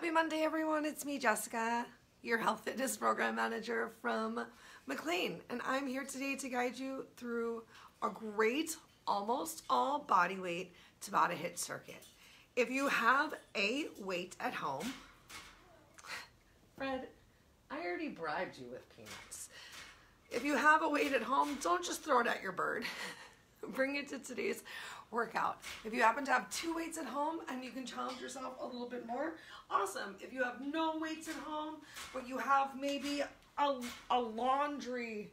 Happy Monday, everyone. It's me, Jessica, your health fitness program manager from McLean, and I'm here today to guide you through a great, almost all body weight Tabata HIIT circuit. If you have a weight at home, Fred, I already bribed you with peanuts. If you have a weight at home, don't just throw it at your bird. Bring it to today's workout. If you happen to have two weights at home and you can challenge yourself a little bit more, awesome. If you have no weights at home, but you have maybe a laundry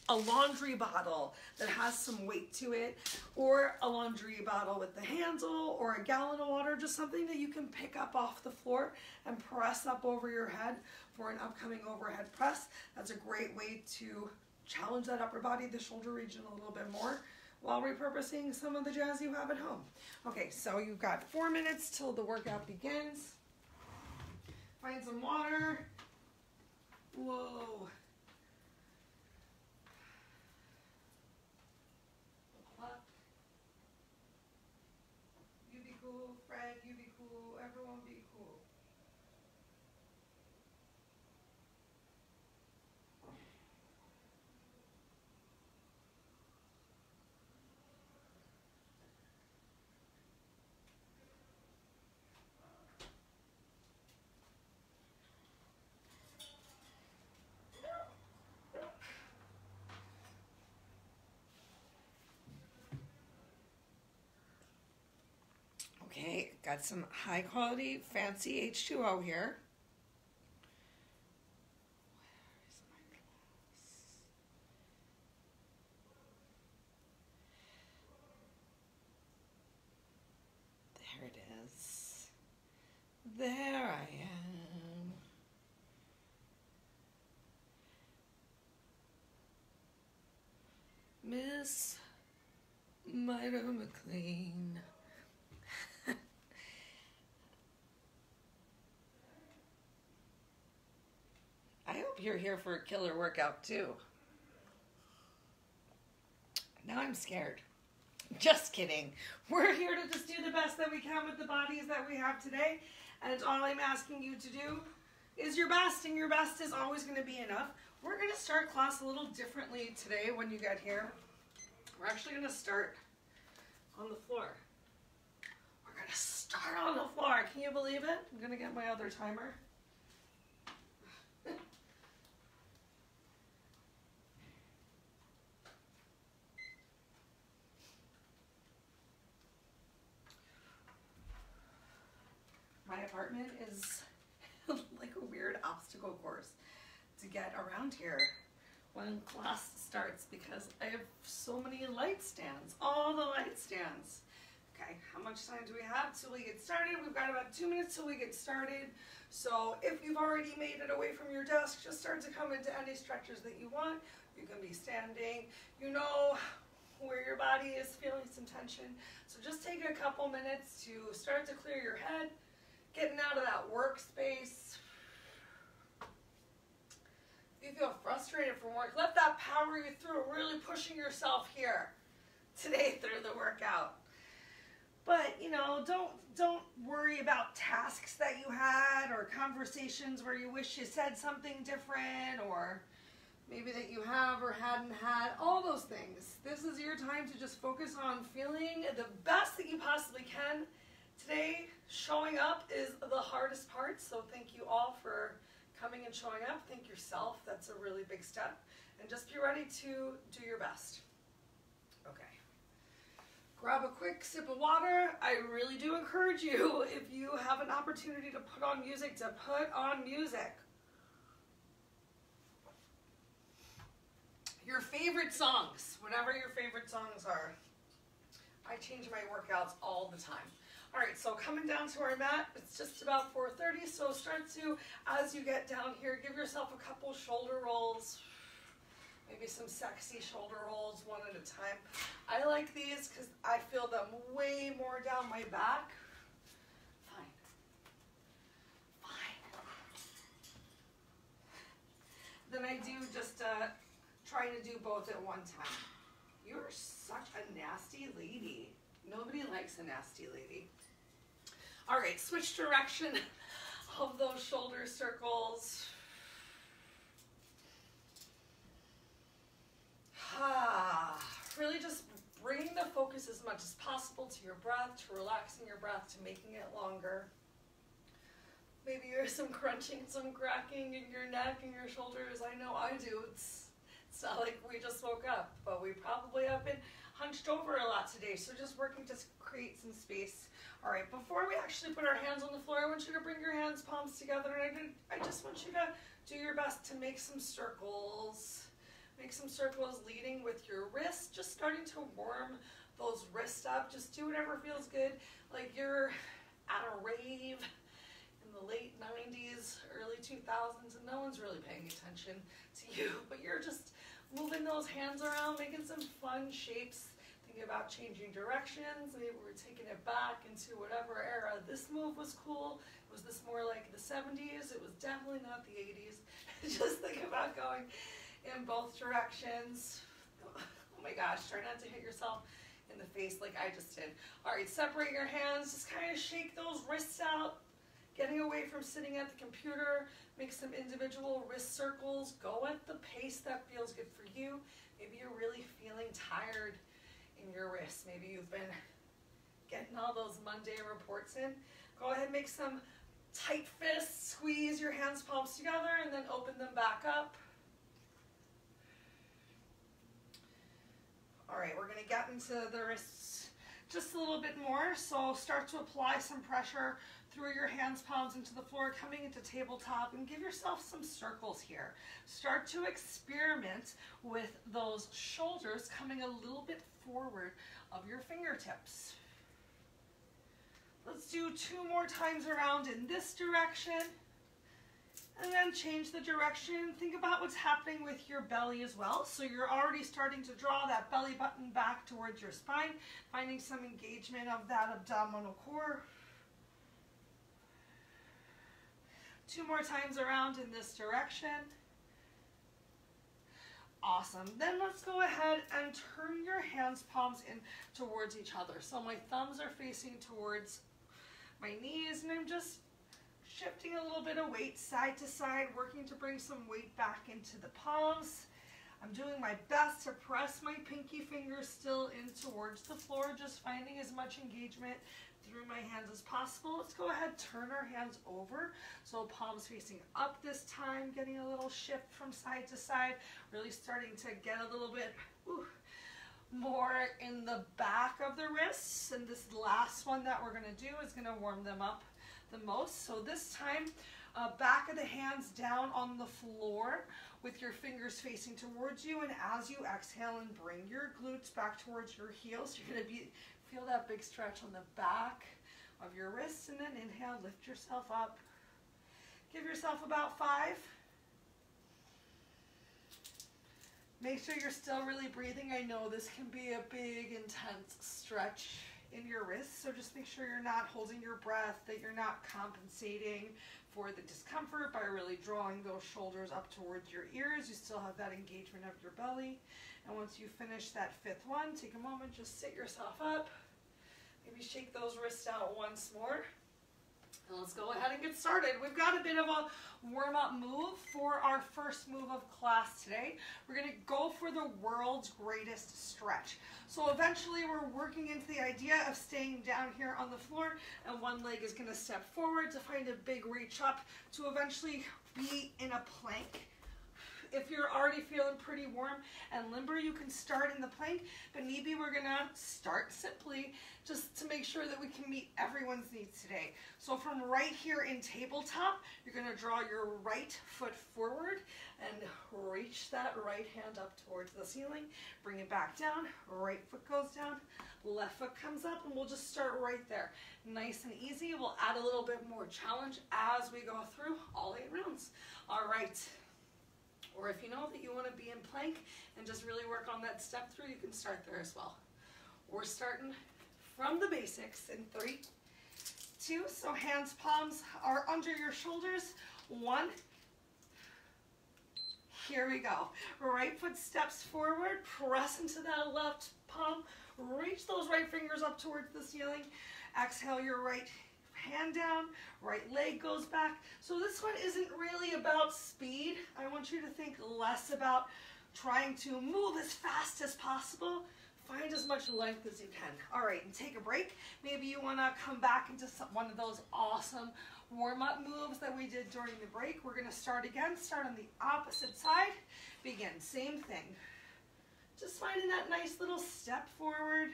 bottle that has some weight to it, or a laundry bottle with the handle, or a gallon of water, just something that you can pick up off the floor and press up over your head for an upcoming overhead press. That's a great way to challenge that upper body, the shoulder region a little bit more, while repurposing some of the jazz you have at home. Okay, so you've got 4 minutes till the workout begins. Find some water. Whoa. Up. You be cool, Fred, you be cool, everyone be cool. Okay, got some high quality fancy H2O here. Where is my glass? There it is. There I am. Miss Mida McLean. I hope you're here for a killer workout too. Now I'm scared. Just kidding. We're here to just do the best that we can with the bodies that we have today. And all I'm asking you to do is your best, and your best is always going to be enough. We're going to start class a little differently today when you get here. We're actually going to start on the floor. We're going to start on the floor. Can you believe it? I'm going to get my other timer. My apartment is like a weird obstacle course to get around here when class starts because I have so many light stands, all the light stands. Okay, how much time do we have till we get started? We've got about 2 minutes till we get started. So if you've already made it away from your desk, just start to come into any stretches that you want. You can be standing. You know where your body is feeling some tension. So just take a couple minutes to start to clear your head. Getting out of that workspace. If you feel frustrated from work, let that power you through, really pushing yourself here today through the workout. But, you know, don't worry about tasks that you had or conversations where you wish you said something different, or maybe that you have or hadn't had, all those things. This is your time to just focus on feeling the best that you possibly can. Today, showing up is the hardest part, so thank you all for coming and showing up. Thank yourself. That's a really big step. And just be ready to do your best. Okay. Grab a quick sip of water. I really do encourage you, if you have an opportunity to put on music, to put on music. Your favorite songs, whatever your favorite songs are. I change my workouts all the time. All right, so coming down to our mat, it's just about 4:30, so start to, as you get down here, give yourself a couple shoulder rolls, maybe some sexy shoulder rolls, one at a time. I like these because I feel them way more down my back. Fine. Then I do just try to do both at one time. You're such a nasty lady. Nobody likes a nasty lady. All right, switch direction. of those shoulder circles. Really just bringing the focus as much as possible to your breath, to relaxing your breath, to making it longer. Maybe there's some crunching, some cracking in your neck and your shoulders. I know I do. It's not like we just woke up, but we probably have been hunched over a lot today. So just working to create some space. All right, before we actually put our hands on the floor, I want you to bring your hands, palms together, and I just want you to do your best to make some circles. Make some circles leading with your wrists, just starting to warm those wrists up. Just do whatever feels good, like you're at a rave in the late 90s, early 2000s, and no one's really paying attention to you, but you're just moving those hands around, making some fun shapes, thinking about changing directions. Maybe we're taking it back into whatever era this move was cool. Was this more like the 70s? It was definitely not the 80s. Just think about going in both directions. Oh my gosh, try not to hit yourself in the face like I just did. All right, separate your hands, just kind of shake those wrists out, getting away from sitting at the computer. Make some individual wrist circles. Go at the pace that feels good for you. Maybe you're really feeling tired in your wrists. Maybe you've been getting all those Monday reports in. Go ahead and make some tight fists. Squeeze your hands, palms together, and then open them back up. All right, we're going to get into the wrists just a little bit more. So start to apply some pressure through your hands, palms into the floor, coming into tabletop, and give yourself some circles here. Start to experiment with those shoulders coming a little bit forward of your fingertips. Let's do 2 more times around in this direction. And then change the direction. Think about what's happening with your belly as well. So you're already starting to draw that belly button back towards your spine, finding some engagement of that abdominal core. 2 more times around in this direction. Awesome. Then let's go ahead and turn your hands, palms in towards each other. So my thumbs are facing towards my knees, and I'm just shifting a little bit of weight side to side, working to bring some weight back into the palms. I'm doing my best to press my pinky fingers still in towards the floor, just finding as much engagement through my hands as possible. Let's go ahead, turn our hands over. So palms facing up this time, getting a little shift from side to side, really starting to get a little bit more in the back of the wrists. And this last one that we're gonna do is gonna warm them up the most. So this time, back of the hands down on the floor with your fingers facing towards you, and as you exhale and bring your glutes back towards your heels, you're going to feel that big stretch on the back of your wrists, and then inhale, lift yourself up. Give yourself about 5. Make sure you're still really breathing. I know this can be a big, intense stretch in your wrists, so just make sure you're not holding your breath, that you're not compensating for the discomfort by really drawing those shoulders up towards your ears. You still have that engagement of your belly. And once you finish that 5th one, take a moment, just sit yourself up. Maybe shake those wrists out once more. And let's go ahead and get started. We've got a bit of a warm-up move for our first move of class today. We're going to go for the world's greatest stretch. So eventually we're working into the idea of staying down here on the floor, and one leg is going to step forward to find a big reach up to eventually be in a plank. If you're already feeling pretty warm and limber, you can start in the plank, but maybe we're gonna start simply just to make sure that we can meet everyone's needs today. So from right here in tabletop, you're gonna draw your right foot forward and reach that right hand up towards the ceiling. Bring it back down, right foot goes down, left foot comes up, and we'll just start right there. Nice and easy. We'll add a little bit more challenge as we go through all 8 rounds. All right. Or if you know that you want to be in plank and just really work on that step through, you can start there as well. We're starting from the basics in 3, 2. So hands, palms are under your shoulders. 1. Here we go. Right foot steps forward, press into that left palm, reach those right fingers up towards the ceiling. Exhale your right hand down, right leg goes back. So this one isn't really about speed. I want you to think less about trying to move as fast as possible. Find as much length as you can. All right, and take a break. Maybe you want to come back into one of those awesome warm-up moves that we did during the break. We're going to start again. Start on the opposite side. Begin, same thing. Just finding that nice little step forward.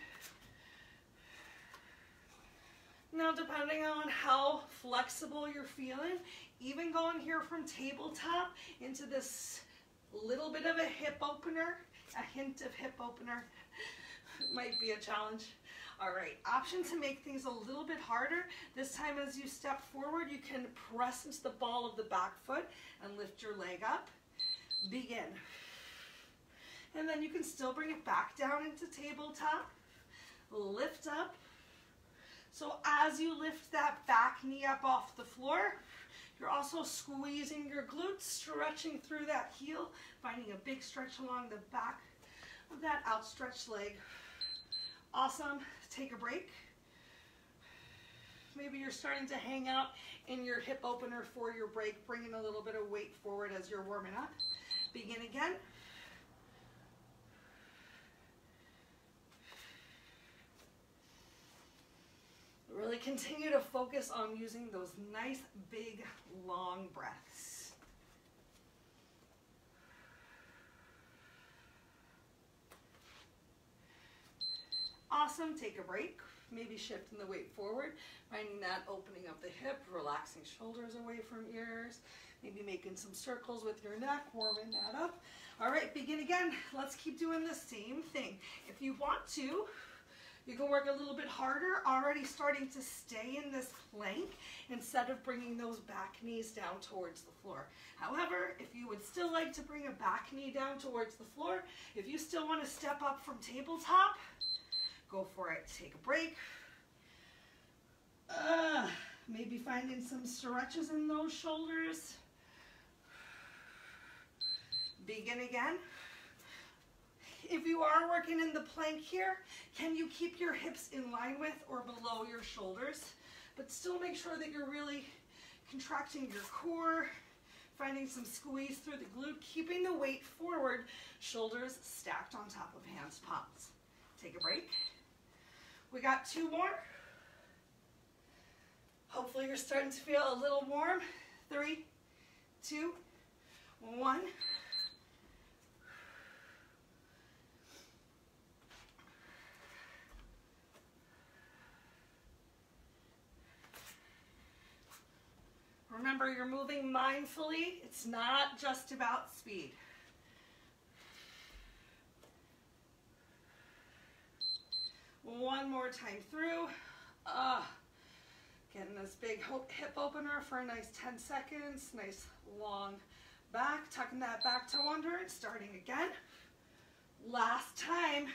Now, depending on how flexible you're feeling, even going here from tabletop into this little bit of a hip opener, a hint of hip opener, might be a challenge. All right, option to make things a little bit harder. This time as you step forward, you can press into the ball of the back foot and lift your leg up. Begin. And then you can still bring it back down into tabletop. Lift up. So as you lift that back knee up off the floor, you're also squeezing your glutes, stretching through that heel, finding a big stretch along the back of that outstretched leg. Awesome. Take a break. Maybe you're starting to hang out in your hip opener for your break, bringing a little bit of weight forward as you're warming up. Begin again. Really continue to focus on using those nice, big, long breaths. Awesome. Take a break. Maybe shifting the weight forward, finding that opening of the hip, relaxing shoulders away from ears, maybe making some circles with your neck, warming that up. All right, begin again. Let's keep doing the same thing. If you want to, you can work a little bit harder, already starting to stay in this plank instead of bringing those back knees down towards the floor. However, if you would still like to bring a back knee down towards the floor, if you still want to step up from tabletop, go for it. Take a break. Maybe finding some stretches in those shoulders. Begin again. If you are working in the plank here, can you keep your hips in line with or below your shoulders? But still make sure that you're really contracting your core, finding some squeeze through the glute, keeping the weight forward, shoulders stacked on top of hands, palms. Take a break. We got 2 more. Hopefully you're starting to feel a little warm. 3, 2, 1. Remember, you're moving mindfully. It's not just about speed. One more time through. Getting this big hip opener for a nice 10 seconds. Nice long back. Tucking that back toe under and starting again. Last time.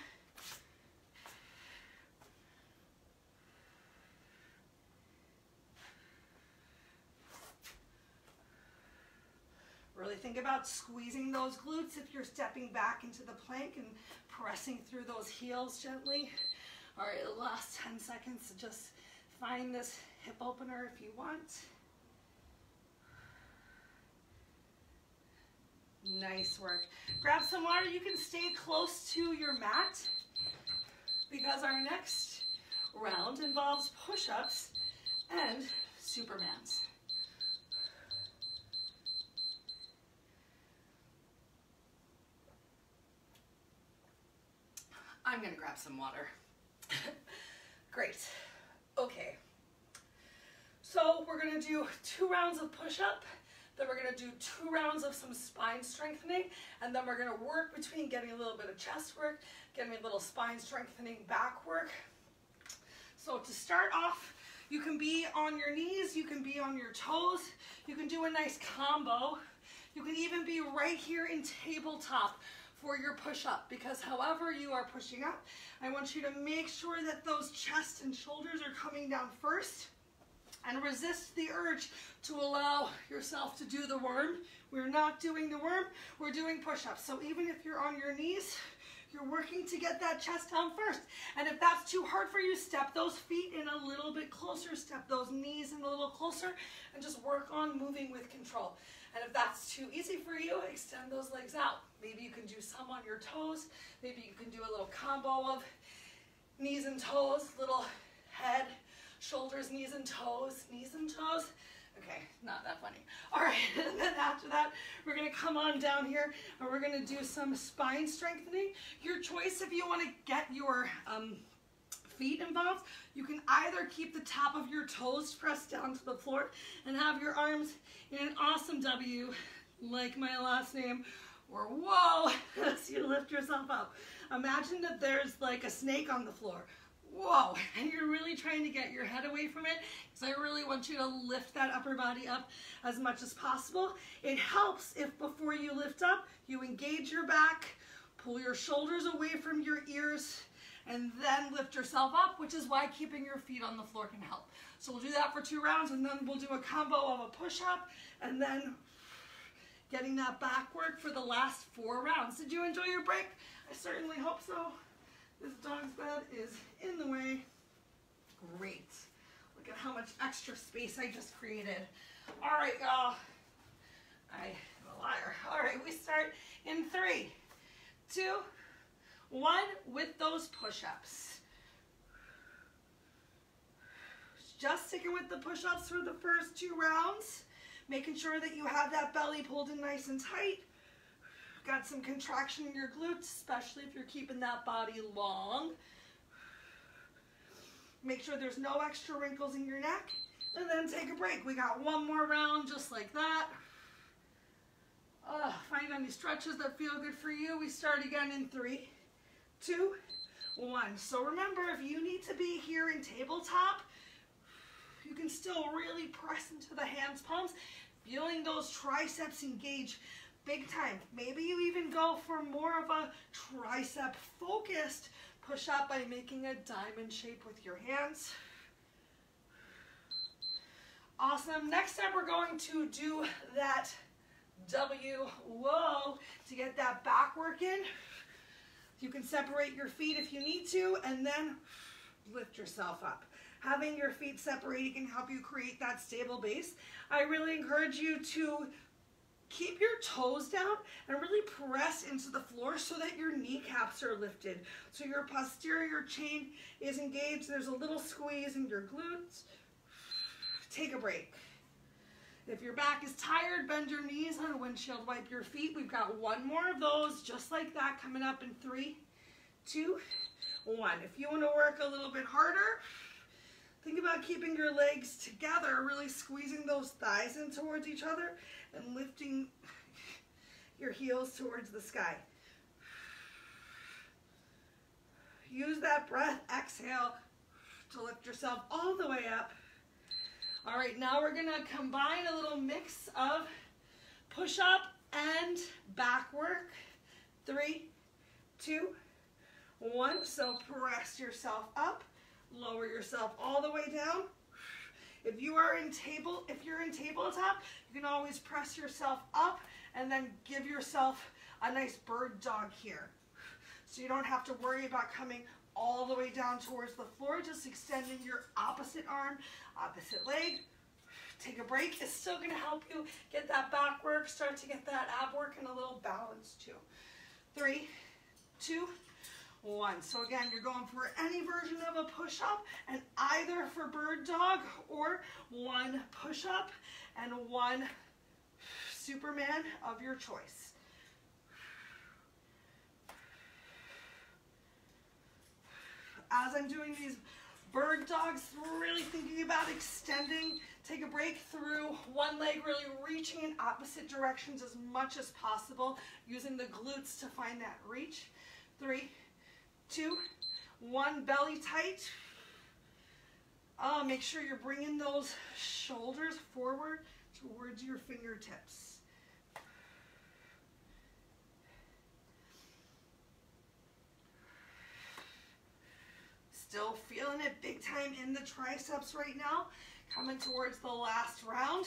Really think about squeezing those glutes if you're stepping back into the plank and pressing through those heels gently. All right, the last 10 seconds to just find this hip opener if you want. Nice work. Grab some water. You can stay close to your mat because our next round involves push-ups and Supermans. I'm gonna grab some water. Great. Okay. So we're gonna do 2 rounds of push-up, then we're gonna do 2 rounds of some spine strengthening, and then we're gonna work between getting a little bit of chest work, getting a little spine strengthening back work. So to start off, you can be on your knees, you can be on your toes, you can do a nice combo. You can even be right here in tabletop for your push-up, because however you are pushing up, I want you to make sure that those chest and shoulders are coming down first, and resist the urge to allow yourself to do the worm. We're not doing the worm, we're doing push-ups. So even if you're on your knees, You're working to get that chest down first. And if that's too hard for you, step those feet in a little bit closer, step those knees in a little closer, and just work on moving with control. And if that's too easy for you, extend those legs out. Maybe you can do some on your toes. Maybe you can do a little combo of knees and toes, little head, shoulders, knees and toes, knees and toes. Okay, not that funny. All right, and then after that, we're gonna come on down here and we're gonna do some spine strengthening. Your choice if you wanna get your feet involved. You can either keep the top of your toes pressed down to the floor and have your arms in an awesome W, like my last name, or whoa, as you lift yourself up. Imagine that there's like a snake on the floor. Whoa, and you're really trying to get your head away from it, because I really want you to lift that upper body up as much as possible. It helps if before you lift up, you engage your back, pull your shoulders away from your ears, and then lift yourself up, which is why keeping your feet on the floor can help. So we'll do that for 2 rounds, and then we'll do a combo of a push-up, and then getting that back work for the last 4 rounds. Did you enjoy your break? I certainly hope so. This dog's bed is in the way. Great. Look at how much extra space I just created. All right, y'all. I'm a liar. All right, we start in 3, 2, 1 with those push-ups. Just sticking with the push-ups for the first 2 rounds. Making sure that you have that belly pulled in nice and tight. Got some contraction in your glutes, especially if you're keeping that body long. Make sure there's no extra wrinkles in your neck, and then take a break. We got 1 more round just like that. Find any stretches that feel good for you. We start again in 3, 2, 1. So remember, if you need to be here in tabletop, you can still really press into the hands, palms, feeling those triceps engage big time. Maybe you even go for more of a tricep focused push up by making a diamond shape with your hands. Awesome. Next up, we're going to do that W, whoa, to get that back work in. You can separate your feet if you need to, and then lift yourself up. Having your feet separated can help you create that stable base. I really encourage you to keep your toes down and really press into the floor so that your kneecaps are lifted. So your posterior chain is engaged. There's a little squeeze in your glutes. Take a break. If your back is tired, bend your knees and windshield wipe your feet. We've got 1 more of those just like that coming up in 3, 2, 1. If you want to work a little bit harder, think about keeping your legs together, really squeezing those thighs in towards each other and lifting your heels towards the sky. Use that breath, exhale, to lift yourself all the way up. All right, now we're gonna combine a little mix of push-up and back work. 3, 2, 1. So press yourself up. Lower yourself all the way down. If you're in tabletop, you can always press yourself up and then give yourself a nice bird dog here. So you don't have to worry about coming all the way down towards the floor, just extending your opposite arm, opposite leg. Take a break. It's still going to help you get that back work, start to get that ab work, and a little balance too. 3, 2, 1. So again, you're going for any version of a push-up, and either for bird dog or 1 push-up and 1 Superman of your choice. As I'm doing these bird dogs, really thinking about extending, take a break through 1 leg, really reaching in opposite directions as much as possible, using the glutes to find that reach. 3, 2, 1, belly tight. Make sure you're bringing those shoulders forward towards your fingertips. Still feeling it big time in the triceps right now. Coming towards the last round.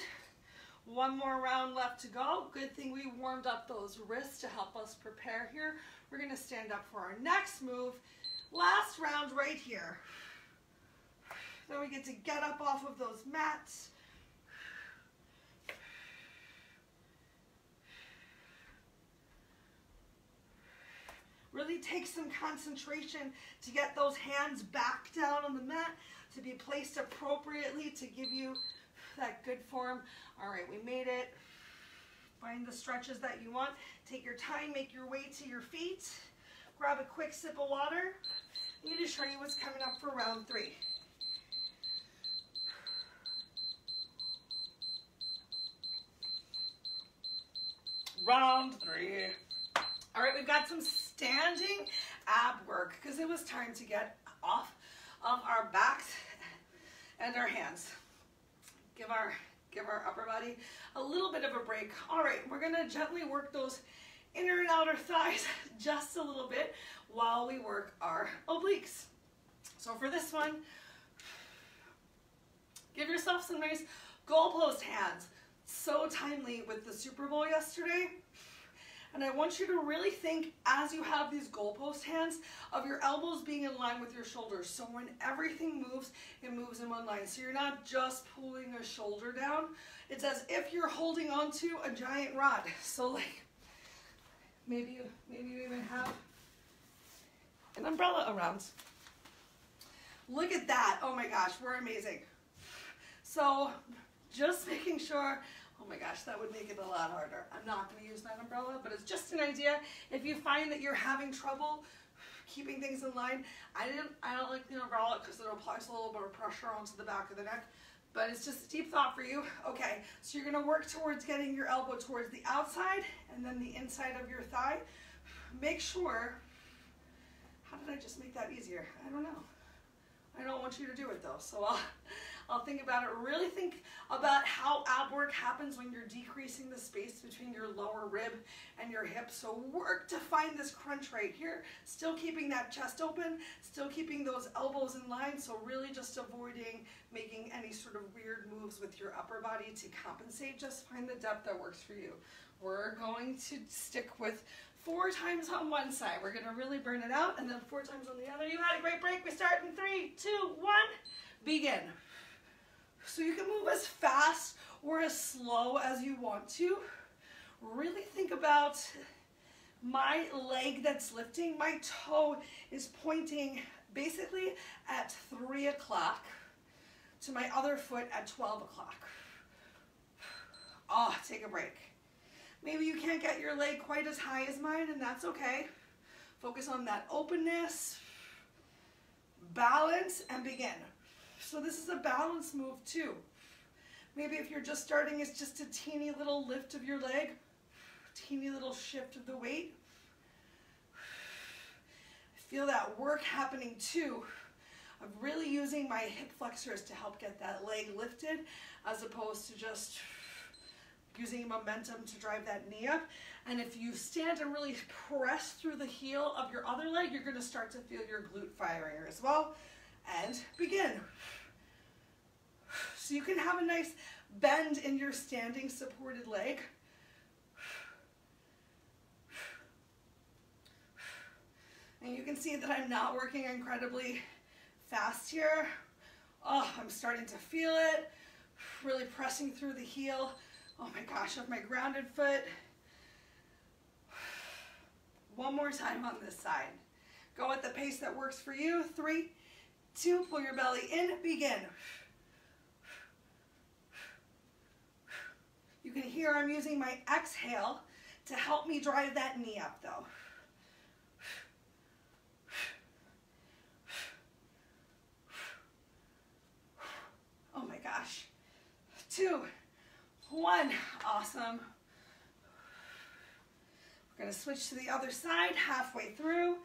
One more round left to go. Good thing we warmed up those wrists to help us prepare here. We're going to stand up for our next move. Last round right here. Then we get to get up off of those mats. Really take some concentration to get those hands back down on the mat, to be placed appropriately to give you that good form. All right, we made it. Find the stretches that you want. Take your time, make your way to your feet. Grab a quick sip of water. I need to show you what's coming up for round 3. Round 3. All right, we've got some standing ab work because it was time to get off of our backs and our hands. Give our upper body a little bit of a break. All right, we're gonna gently work those inner and outer thighs just a little bit while we work our obliques. So for this one, give yourself some nice goalpost hands. So timely with the Super Bowl yesterday. And I want you to really think, as you have these goalpost hands, of your elbows being in line with your shoulders. So when everything moves, it moves in one line. So you're not just pulling a shoulder down. It's as if you're holding onto a giant rod. So like, maybe you even have an umbrella around. Look at that. Oh my gosh, we're amazing. So just making sure. Oh my gosh, that would make it a lot harder. I'm not going to use that umbrella, but it's just an idea. If you find that you're having trouble keeping things in line, I don't like the umbrella because it applies a little bit of pressure onto the back of the neck, but it's just a deep thought for you. Okay, so you're going to work towards getting your elbow towards the outside and then the inside of your thigh. Make sure, how did I just make that easier? I don't know. I don't want you to do it though, so I'll think about it. Really think about how ab work happens when you're decreasing the space between your lower rib and your hip. So work to find this crunch right here, still keeping that chest open, still keeping those elbows in line. So really just avoiding making any sort of weird moves with your upper body to compensate. Just find the depth that works for you. We're going to stick with 4 times on one side. We're going to really burn it out, and then 4 times on the other. You had a great break. We start in 3, 2, 1. Begin. So you can move as fast or as slow as you want to. Really think about my leg that's lifting. My toe is pointing basically at 3 o'clock to my other foot at 12 o'clock. Oh, take a break. Maybe you can't get your leg quite as high as mine, and that's okay. Focus on that openness, balance, and begin. So this is a balance move too. Maybe if you're just starting, it's just a teeny little lift of your leg, teeny little shift of the weight. Feel that work happening too, of really using my hip flexors to help get that leg lifted, as opposed to just using momentum to drive that knee up. And if you stand and really press through the heel of your other leg, you're going to start to feel your glute firing as well. And begin. So you can have a nice bend in your standing supported leg. And you can see that I'm not working incredibly fast here. Oh, I'm starting to feel it. Really pressing through the heel. Oh my gosh, of my grounded foot. One more time on this side. Go at the pace that works for you. 3, 2, pull your belly in, begin. You can hear I'm using my exhale to help me drive that knee up though. Oh my gosh. 2, 1, awesome. We're gonna switch to the other side halfway through.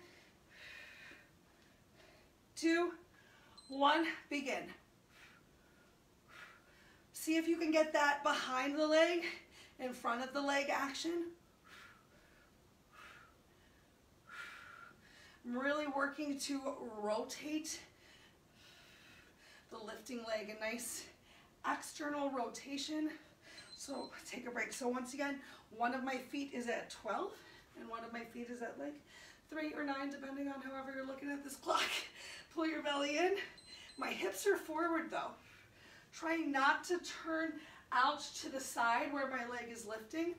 2, 1, begin. See if you can get that behind the leg, in front of the leg action. I'm really working to rotate the lifting leg, a nice external rotation. So take a break. So once again, one of my feet is at 12 and one of my feet is at like 3 or 9, depending on however you're looking at this clock. Pull your belly in. My hips are forward though. Trying not to turn out to the side where my leg is lifting.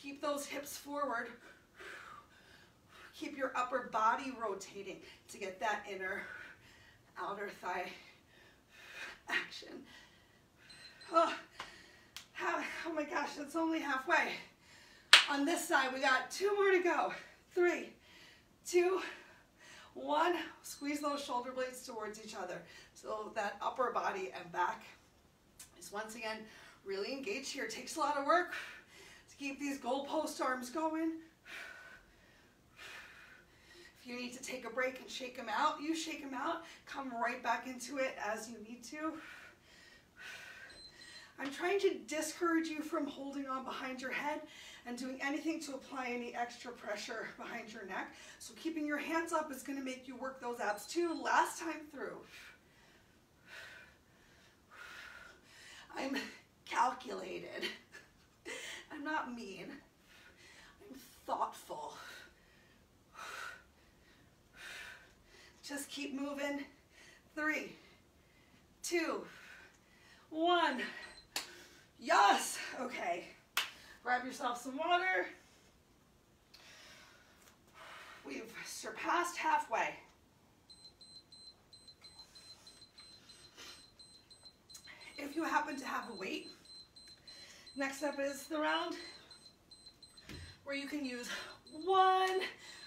Keep those hips forward. Keep your upper body rotating to get that inner, outer thigh action. Oh my gosh, that's only halfway. On this side, we got 2 more to go. 3, 2, 1. Squeeze those shoulder blades towards each other. So that upper body and back is once again really engaged here. It takes a lot of work to keep these goalpost arms going. If you need to take a break and shake them out, you shake them out. Come right back into it as you need to. I'm trying to discourage you from holding on behind your head and doing anything to apply any extra pressure behind your neck. So keeping your hands up is going to make you work those abs too. Last time through. I'm calculated. I'm not mean. I'm thoughtful. Just keep moving. 3, 2, 1. Yes. Okay. Grab yourself some water. We've surpassed halfway. If you happen to have a weight, next up is the round where you can use one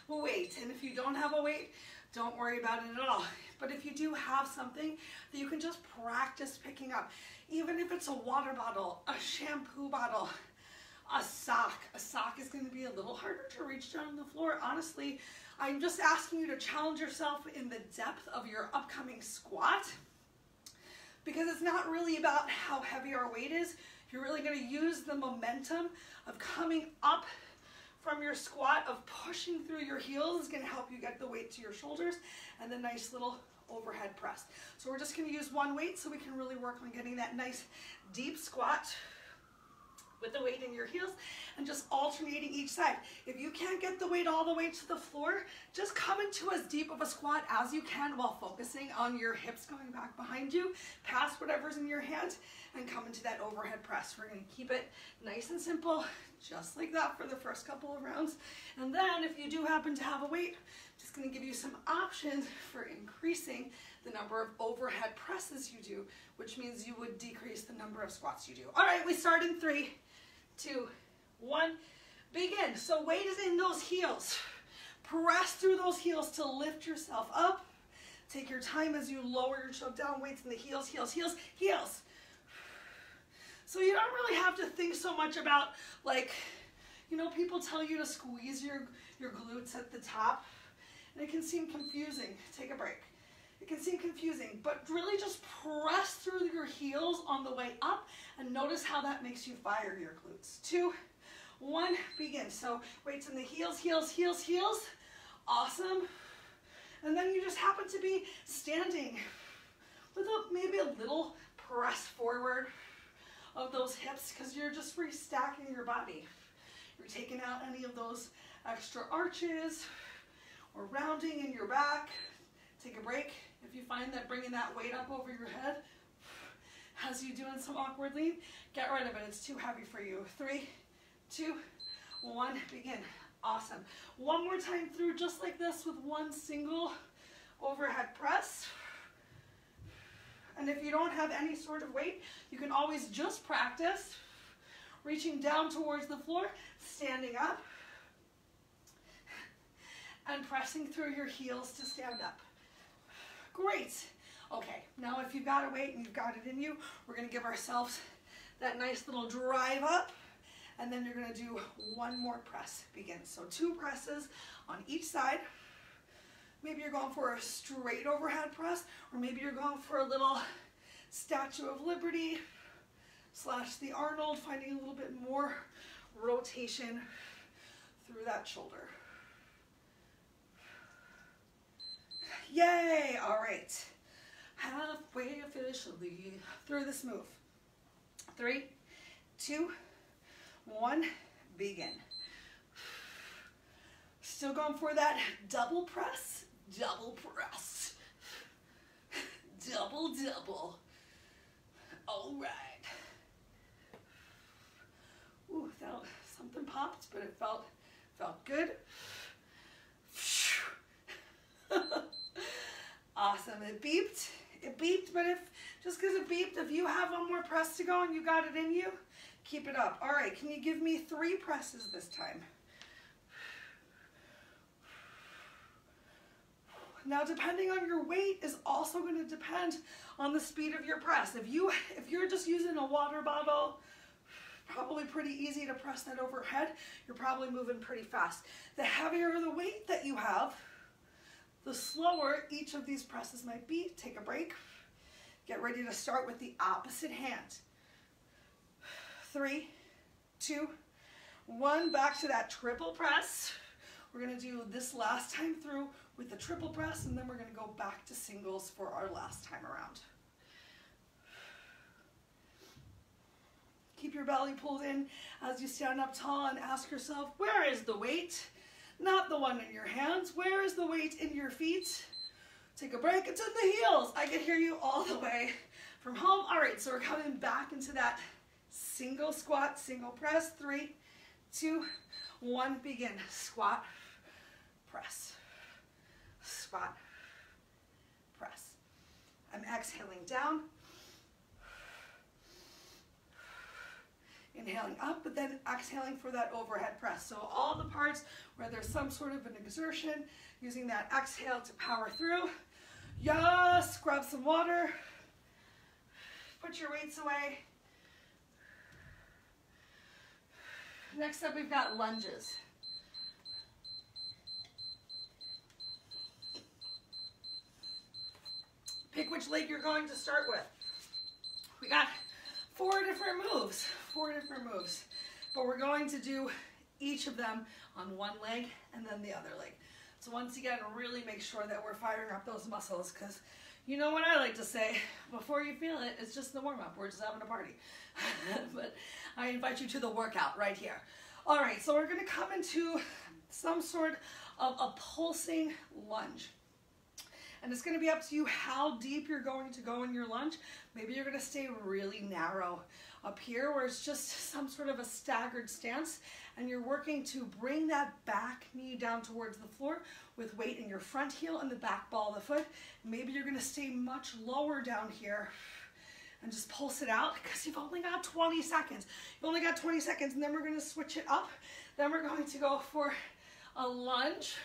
weight. And if you don't have a weight, don't worry about it at all. But if you do have something that you can just practice picking up, even if it's a water bottle, a shampoo bottle, a sock. A sock is going to be a little harder to reach down on the floor. Honestly, I'm just asking you to challenge yourself in the depth of your upcoming squat, because it's not really about how heavy our weight is. You're really going to use the momentum of coming up from your squat, of pushing through your heels is going to help you get the weight to your shoulders, and the nice little overhead press. So we're just going to use one weight so we can really work on getting that nice deep squat with the weight in your heels and just alternating each side. If you can't get the weight all the way to the floor, just come into as deep of a squat as you can while focusing on your hips going back behind you, past whatever's in your hand, and come into that overhead press. We're going to keep it nice and simple, just like that for the first couple of rounds. And then if you do happen to have a weight, just going to give you some options for increasing the number of overhead presses you do, which means you would decrease the number of squats you do. All right, we start in 3, 2, 1, begin. So weight is in those heels. Press through those heels to lift yourself up. Take your time as you lower your choke down, weights in the heels, heels, heels, heels. So you don't really have to think so much about, like, you know, people tell you to squeeze your glutes at the top, and it can seem confusing. Take a break. It can seem confusing, but really just press through your heels on the way up and notice how that makes you fire your glutes. 2, 1, begin. So weights in the heels, heels, heels, heels. Awesome. And then you just happen to be standing with maybe a little press forward of those hips because you're just restacking your body. You're taking out any of those extra arches or rounding in your back. Take a break. If you find that bringing that weight up over your head has you doing some awkward lean, get rid of it. It's too heavy for you. 3, 2, 1, begin. Awesome. One more time through just like this with one single overhead press. And if you don't have any sort of weight, you can always just practice reaching down towards the floor, standing up, and pressing through your heels to stand up. Great. Okay, now if you've got a weight and you've got it in you, we're going to give ourselves that nice little drive up, and then you're going to do one more press. Begin. So 2 presses on each side. Maybe you're going for a straight overhead press, or maybe you're going for a little Statue of Liberty / the Arnold, finding a little bit more rotation through that shoulder. Yay! All right. Halfway officially through this move. 3, 2, 1, begin. Still going for that double press, double press, double, double. All right. Ooh, something popped, but it felt good. Awesome. It beeped, but just because it beeped, if you have one more press to go and you got it in you, keep it up. All right, can you give me 3 presses this time? Now, depending on your weight is also going to depend on the speed of your press. If you're just using a water bottle, probably pretty easy to press that overhead. You're probably moving pretty fast. The heavier the weight that you have, the slower each of these presses might be. Take a break. Get ready to start with the opposite hand. 3, 2, 1. Back to that triple press. We're going to do this last time through with the triple press, and then we're going to go back to singles for our last time around. Keep your belly pulled in as you stand up tall and ask yourself, where is the weight? Not the one in your hands. Where is the weight in your feet? Take a break. It's in the heels. I can hear you all the way from home. All right, so we're coming back into that single squat, single press. 3, 2, 1, begin. Squat, press, squat, press. I'm exhaling down, inhaling up, but then exhaling for that overhead press. So all the parts where there's some sort of an exertion, using that exhale to power through. Yes, grab some water, put your weights away. Next up, we've got lunges. Pick which leg you're going to start with. We got 4 different moves, but we're going to do each of them on one leg and then the other leg. So once again, really make sure that we're firing up those muscles, because you know what I like to say, before you feel it, it's just the warm-up. We're just having a party. But I invite you to the workout right here. All right, so we're going to come into some sort of a pulsing lunge. And it's going to be up to you how deep you're going to go in your lunge. Maybe you're going to stay really narrow up here, where it's just some sort of a staggered stance, and you're working to bring that back knee down towards the floor with weight in your front heel and the back ball of the foot. Maybe you're going to stay much lower down here and just pulse it out, because you've only got 20 seconds. You've only got 20 seconds, and then we're going to switch it up. Then we're going to go for a lunge,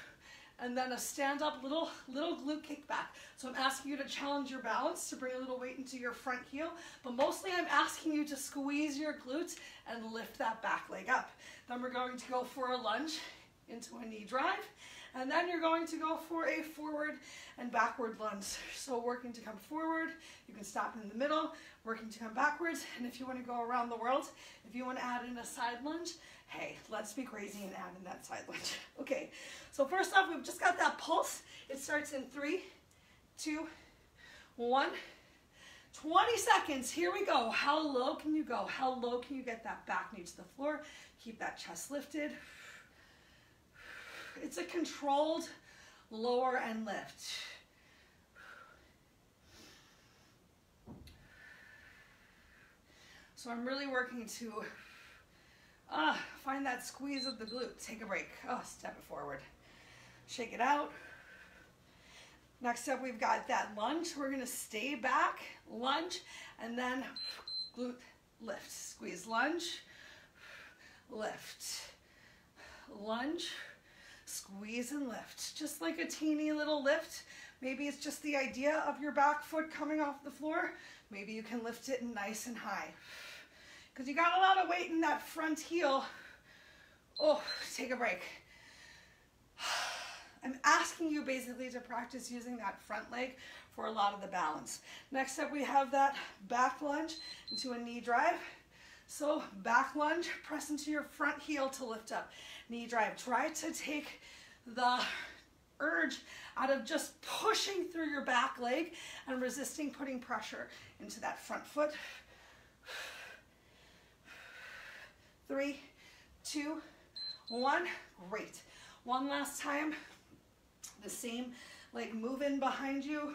and then a stand-up little glute kickback. So I'm asking you to challenge your balance, to bring a little weight into your front heel, but mostly I'm asking you to squeeze your glutes and lift that back leg up. Then we're going to go for a lunge into a knee drive, and then you're going to go for a forward and backward lunge. So working to come forward, you can stop in the middle, working to come backwards, and if you want to go around the world, if you want to add in a side lunge, hey, let's be crazy and add in that side lunge. Okay, so first off, we've just got that pulse. It starts in 3, 2, 1. 20 seconds, here we go. How low can you go? How low can you get that back knee to the floor? Keep that chest lifted. It's a controlled lower and lift. So I'm really working to find that squeeze of the glute. Take a break. Step it forward. Shake it out. Next up, we've got that lunge. We're going to stay back, lunge, and then glute lift. Squeeze, lunge, lift, lunge, squeeze and lift. Just like a teeny little lift. Maybe it's just the idea of your back foot coming off the floor. Maybe you can lift it nice and high, because you got a lot of weight in that front heel. Oh, take a break. I'm asking you basically to practice using that front leg for a lot of the balance. Next up, we have that back lunge into a knee drive. So back lunge, press into your front heel to lift up. Knee drive. Try to take the urge out of just pushing through your back leg and resisting putting pressure into that front foot. 3, 2, 1. Great. One last time. The same leg move in behind you.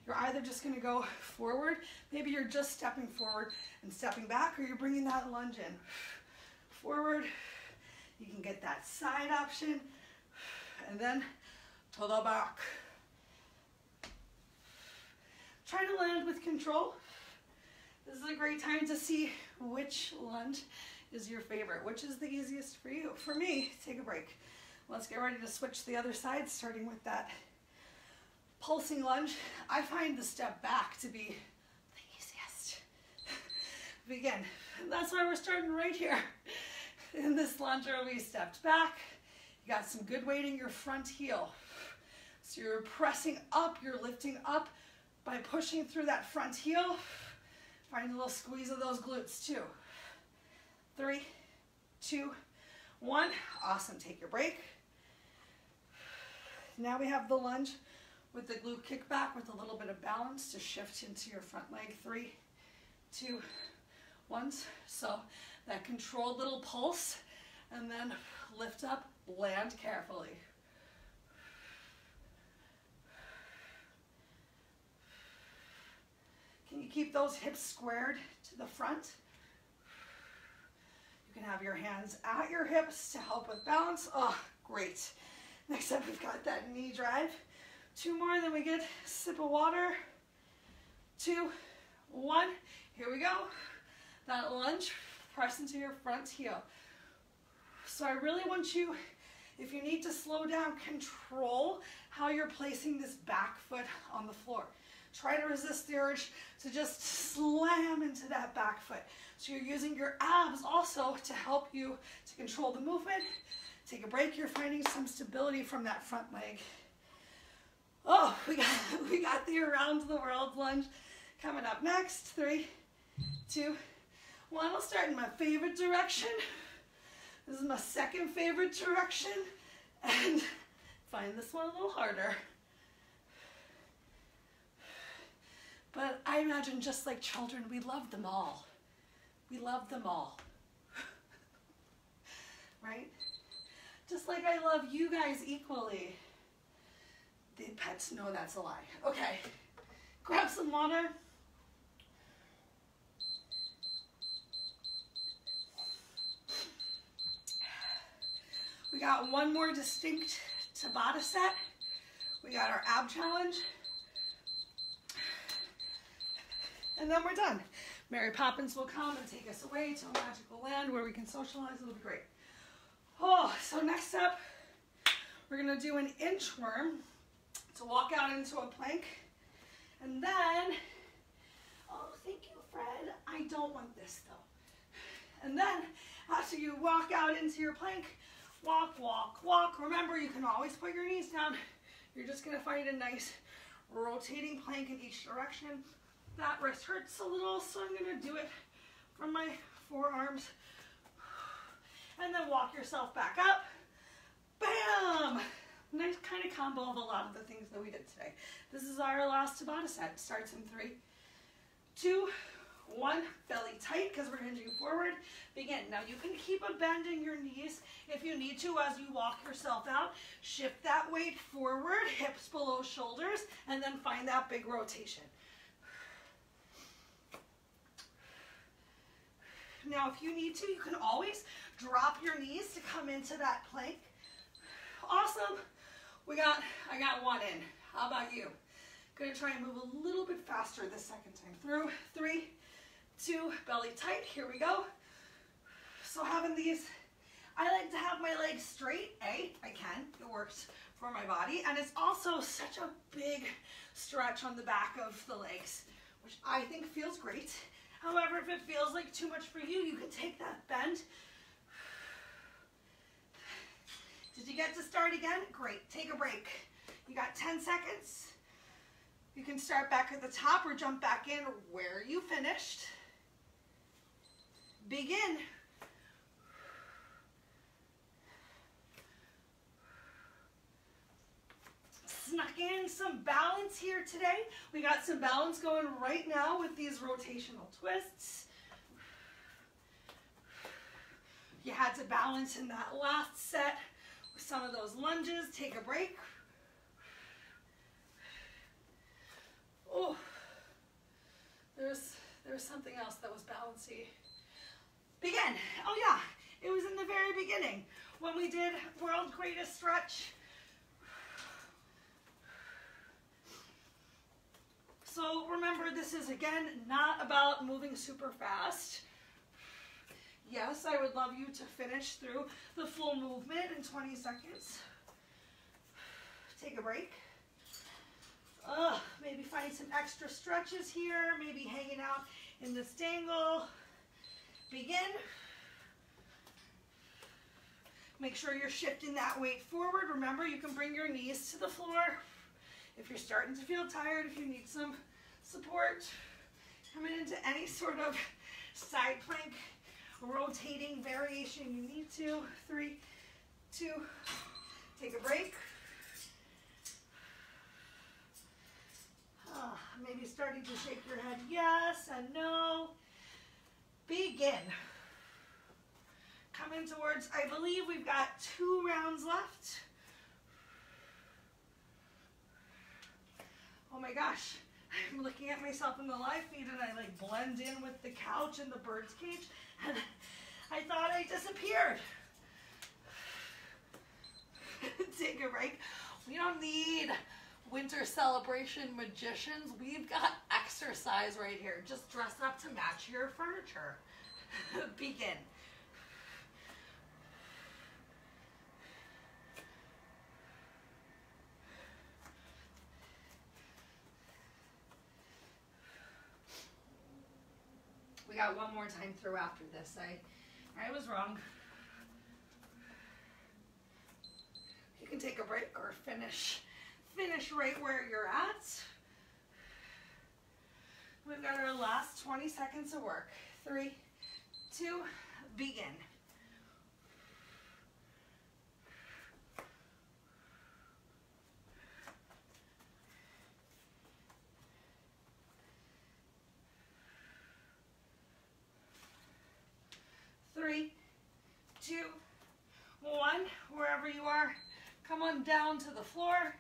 You're either just going to go forward, maybe you're just stepping forward and stepping back, or you're bringing that lunge in. Forward, you can get that side option, and then to the back. Try to land with control. This is a great time to see which lunge is your favorite, which is the easiest for you. For me, take a break. Let's get ready to switch the other side, starting with that pulsing lunge. I find the step back to be the easiest. Begin. That's why we're starting right here in this lunge where we stepped back. You got some good weight in your front heel. So you're pressing up, you're lifting up by pushing through that front heel. Find a little squeeze of those glutes too. 3, 2, 1. Awesome. Take your break. Now we have the lunge with the glute kickback with a little bit of balance to shift into your front leg. 3, 2, 1. So that controlled little pulse, and then lift up, land carefully. Can you keep those hips squared to the front? You can have your hands at your hips to help with balance. Oh, great. Next up, we've got that knee drive. 2 more, then we get a sip of water. 2, 1. Here we go. That lunge, press into your front heel. So I really want you, if you need to slow down, control how you're placing this back foot on the floor. Try to resist the urge to just slam into that back foot. So you're using your abs also to help you to control the movement. Take a break. You're finding some stability from that front leg. Oh, we got the around the world lunge coming up next. 3, 2, 1. I'll start in my favorite direction. This is my second favorite direction. And find this one a little harder. But I imagine just like children, we love them all. We love them all. Right? Just like I love you guys equally. The pets know that's a lie. Okay, grab some water. We got one more distinct Tabata set. We got our ab challenge. And then we're done. Mary Poppins will come and take us away to a magical land where we can socialize. It'll be great. Oh, so next up, we're gonna do an inchworm to walk out into a plank. And then, oh, thank you, Fred. I don't want this though. And then, after you walk out into your plank, walk, walk, walk. Remember, you can always put your knees down. You're just gonna find a nice rotating plank in each direction. That wrist hurts a little, so I'm gonna do it from my forearms. And then walk yourself back up. Bam! Nice kind of combo of a lot of the things that we did today. This is our last Tabata set. Starts in 3, 2, 1. Belly tight because we're hinging forward. Begin. Now you can keep a bend in your knees if you need to as you walk yourself out. Shift that weight forward, hips below shoulders, and then find that big rotation. Now if you need to, you can always drop your knees to come into that plank. Awesome. I got one in. How about you? Gonna try and move a little bit faster the second time through. 3, 2, belly tight. Here we go. So having these, I like to have my legs straight. I can. It works for my body. And it's also such a big stretch on the back of the legs, which I think feels great. However, if it feels like too much for you, you can take that bend. Did you get to start again? Great. Take a break. You got 10 seconds. You can start back at the top or jump back in where you finished. Begin. Snuck in some balance here today. We got some balance going right now with these rotational twists. You had to balance in that last set with some of those lunges. Take a break. Oh, there's something else that was balancy. Begin. Oh yeah, it was in the very beginning when we did world's greatest stretch. So remember, this is again not about moving super fast. Yes, I would love you to finish through the full movement in 20 seconds. Take a break. Maybe find some extra stretches here, maybe hanging out in this dangle. Begin. Make sure you're shifting that weight forward. Remember, you can bring your knees to the floor. If you're starting to feel tired, if you need some support, coming into any sort of side plank, rotating variation you need to. 3, 2, take a break. Maybe starting to shake your head yes and no. Begin. Coming towards, I believe we've got 2 rounds left. Oh my gosh, I'm looking at myself in the live feed and I like blend in with the couch and the bird's cage and I thought I disappeared. Take a break. We don't need winter celebration magicians. We've got exercise right here. Just dress up to match your furniture. Begin. We got one more time through after this. I was wrong. You can take a break or finish right where you're at. We've got our last 20 seconds of work. 3, 2, begin. Three, 2, 1, wherever you are, come on down to the floor.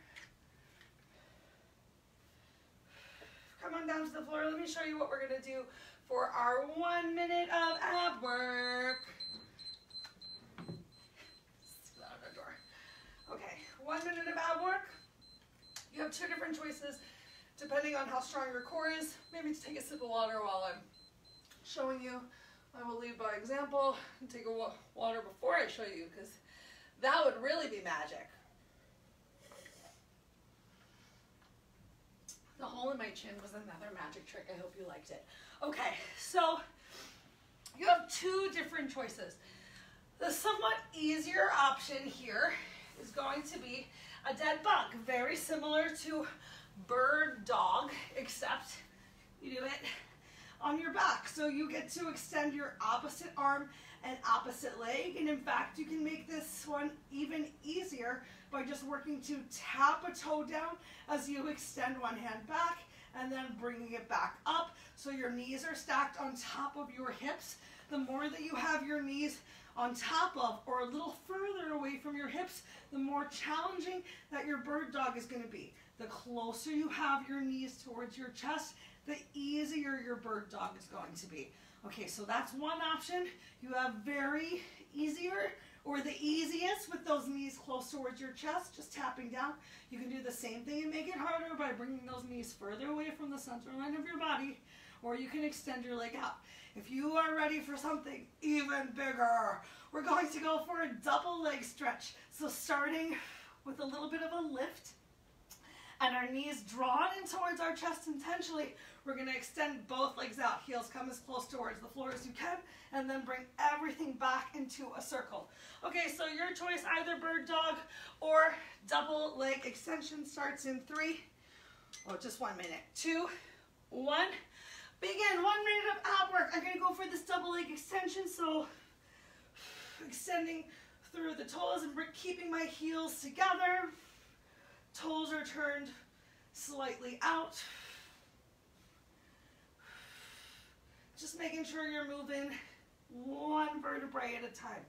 Come on down to the floor. Let me show you what we're going to do for our 1 minute of ab work. Out of the door. Okay, 1 minute of ab work. You have 2 different choices depending on how strong your core is. Maybe to take a sip of water while I'm showing you. I will lead by example and take a water before I show you because that would really be magic. The hole in my chin was another magic trick. I hope you liked it. Okay, so you have 2 different choices. The somewhat easier option here is going to be a dead bug, very similar to bird dog, except you do it on your back. So you get to extend your opposite arm and opposite leg, and in fact you can make this one even easier by just working to tap a toe down as you extend one hand back and then bringing it back up so your knees are stacked on top of your hips. The more that you have your knees on top of or a little further away from your hips, the more challenging that your bird dog is going to be. The closer you have your knees towards your chest, the easier your bird dog is going to be. Okay, so that's one option. You have very easier or the easiest with those knees close towards your chest, just tapping down. You can do the same thing and make it harder by bringing those knees further away from the center line of your body, or you can extend your leg out. If you are ready for something even bigger, we're going to go for a double leg stretch. So starting with a little bit of a lift and our knees drawn in towards our chest intentionally, we're going to extend both legs out. Heels come as close towards the floor as you can, and then bring everything back into a circle. Okay, so your choice, either bird dog or double leg extension, starts in 3, just 1 minute. 2, 1, begin. 1 minute of ab work. I'm going to go for this double leg extension, so extending through the toes and keeping my heels together. Toes are turned slightly out. Just making sure you're moving one vertebrae at a time.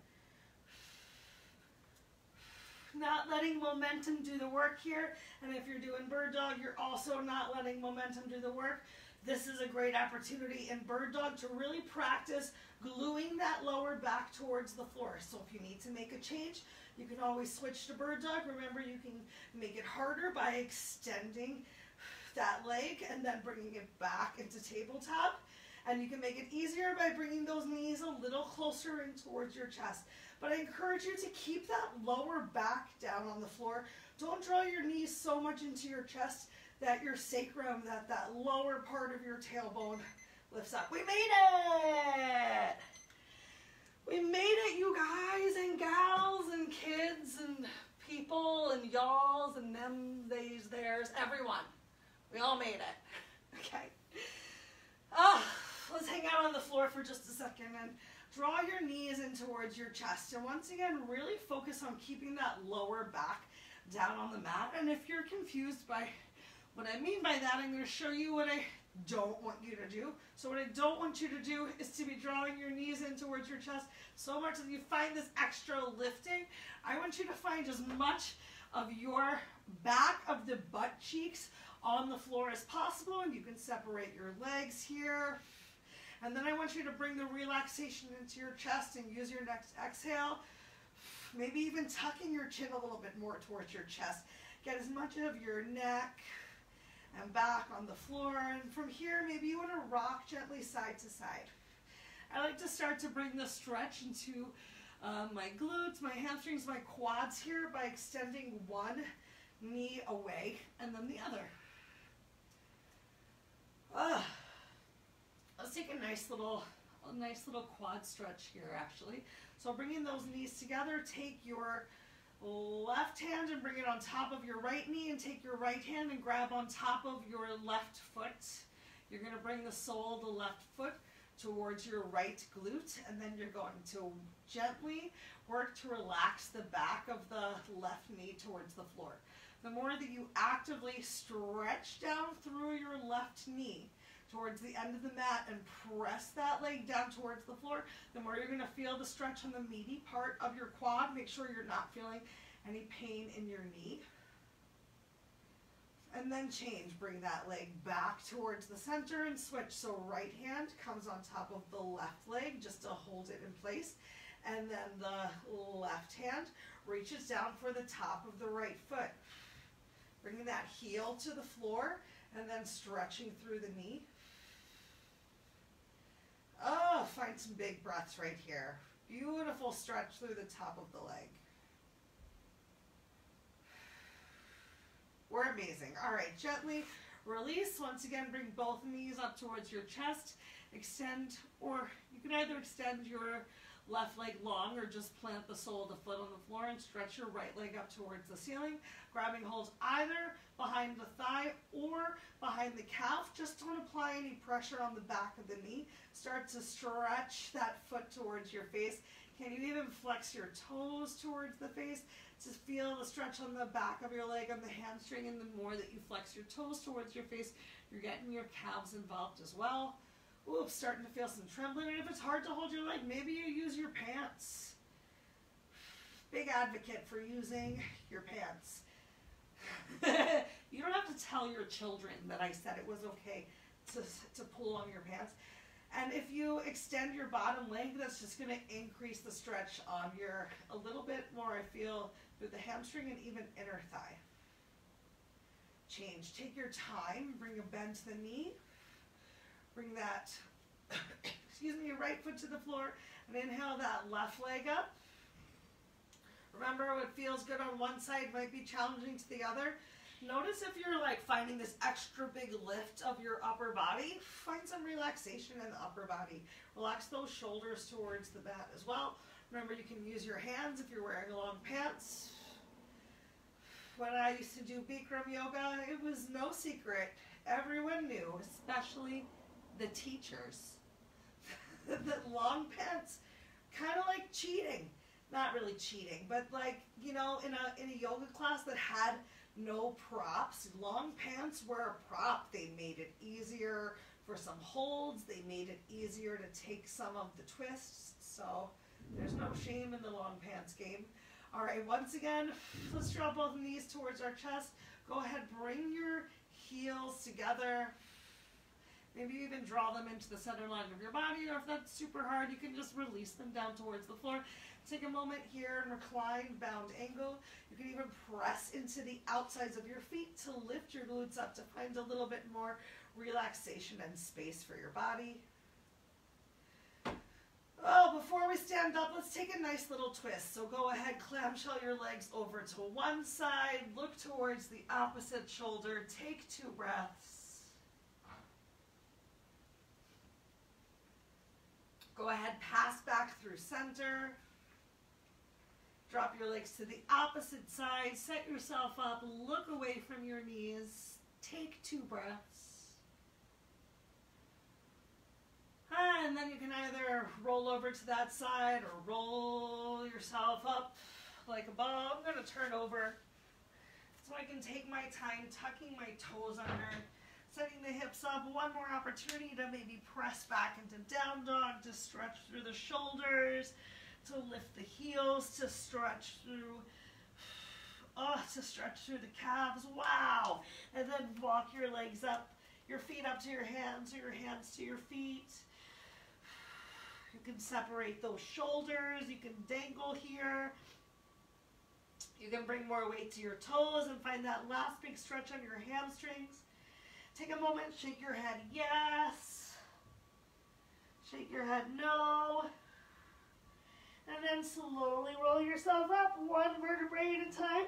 Not letting momentum do the work here. And if you're doing bird dog, you're also not letting momentum do the work. This is a great opportunity in bird dog to really practice gluing that lower back towards the floor. So if you need to make a change, you can always switch to bird dog. Remember, you can make it harder by extending that leg and then bringing it back into tabletop. And you can make it easier by bringing those knees a little closer in towards your chest. But I encourage you to keep that lower back down on the floor. Don't draw your knees so much into your chest that your sacrum, that lower part of your tailbone lifts up. We made it! We made it, you guys and gals and kids and people and y'alls and them, theys, theirs, everyone. We all made it. Okay. Let's hang out on the floor for just a second and draw your knees in towards your chest. And once again, really focus on keeping that lower back down on the mat. And if you're confused by what I mean by that, I'm going to show you what I don't want you to do. So what I don't want you to do is to be drawing your knees in towards your chest so much that you find this extra lifting. I want you to find as much of your back of the butt cheeks on the floor as possible, and you can separate your legs here. And then I want you to bring the relaxation into your chest and use your next exhale. Maybe even tucking your chin a little bit more towards your chest. Get as much of your neck and back on the floor. And from here, maybe you want to rock gently side to side. I like to start to bring the stretch into my glutes, my hamstrings, my quads here by extending one knee away and then the other. Let's take a nice little quad stretch here, actually. So bringing those knees together, take your left hand and bring it on top of your right knee, and take your right hand and grab on top of your left foot. You're going to bring the sole of the left foot towards your right glute, and then you're going to gently work to relax the back of the left knee towards the floor. The more that you actively stretch down through your left knee towards the end of the mat and press that leg down towards the floor, the more you're going to feel the stretch on the meaty part of your quad. Make sure you're not feeling any pain in your knee. And then change. Bring that leg back towards the center and switch. So right hand comes on top of the left leg just to hold it in place. And then the left hand reaches down for the top of the right foot. Bringing that heel to the floor and then stretching through the knee. Find some big breaths right here. Beautiful stretch through the top of the leg. We're amazing. All right, gently release. Once again, bring both knees up towards your chest. Extend, or you can either extend your left leg long or just plant the sole of the foot on the floor and stretch your right leg up towards the ceiling, grabbing holds either behind the thigh or behind the calf. Just don't apply any pressure on the back of the knee. Start to stretch that foot towards your face. Can you even flex your toes towards the face? Just feel the stretch on the back of your leg, on the hamstring, and the more that you flex your toes towards your face, you're getting your calves involved as well. Oops, starting to feel some trembling. And if it's hard to hold your leg, maybe you use your pants. Big advocate for using your pants. You don't have to tell your children that I said it was okay to pull on your pants. And if you extend your bottom leg, that's just going to increase the stretch on your, a little bit more, I feel, through the hamstring and even inner thigh. Change. Take your time. Bring a bend to the knee. Bring that, excuse me, your right foot to the floor, and inhale that left leg up. Remember, what feels good on one side might be challenging to the other. Notice if you're like finding this extra big lift of your upper body, find some relaxation in the upper body. Relax those shoulders towards the mat as well. Remember, you can use your hands if you're wearing long pants. When I used to do Bikram yoga, it was no secret. Everyone knew, especially the teachers, that long pants, kind of like cheating. Not really cheating, but like, you know, in a yoga class that had no props, long pants were a prop. They made it easier for some holds. They made it easier to take some of the twists, so there's no shame in the long pants game. All right, once again, let's draw both knees towards our chest. Go ahead, bring your heels together. Maybe you even draw them into the center line of your body, or if that's super hard, you can just release them down towards the floor. Take a moment here and recline, bound angle. You can even press into the outsides of your feet to lift your glutes up to find a little bit more relaxation and space for your body. Oh, before we stand up, let's take a nice little twist. So go ahead, clamshell your legs over to one side, look towards the opposite shoulder, take 2 breaths. Go ahead, pass back through center. Drop your legs to the opposite side, set yourself up, look away from your knees, take 2 breaths. And then you can either roll over to that side or roll yourself up like a ball. I'm going to turn over so I can take my time tucking my toes under, setting the hips up. One more opportunity to maybe press back into down dog, to stretch through the shoulders, to lift the heels, to stretch through, the calves. Wow. And then walk your legs up, your feet up to your hands, or your hands to your feet. You can separate those shoulders. You can dangle here. You can bring more weight to your toes and find that last big stretch on your hamstrings. Take a moment, shake your head yes, shake your head no, and then slowly roll yourself up, 1 vertebrae at a time.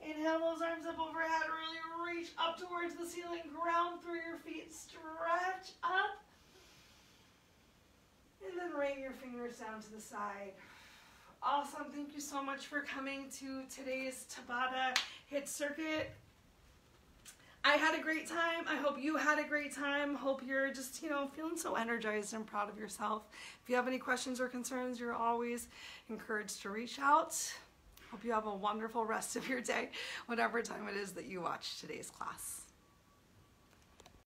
Inhale those arms up overhead, really reach up towards the ceiling, ground through your feet, stretch up, and then rain your fingers down to the side. Awesome, thank you so much for coming to today's Tabata HIIT circuit. I had a great time. I hope you had a great time. Hope you're just, feeling so energized and proud of yourself. If you have any questions or concerns, you're always encouraged to reach out. Hope you have a wonderful rest of your day, whatever time it is that you watch today's class.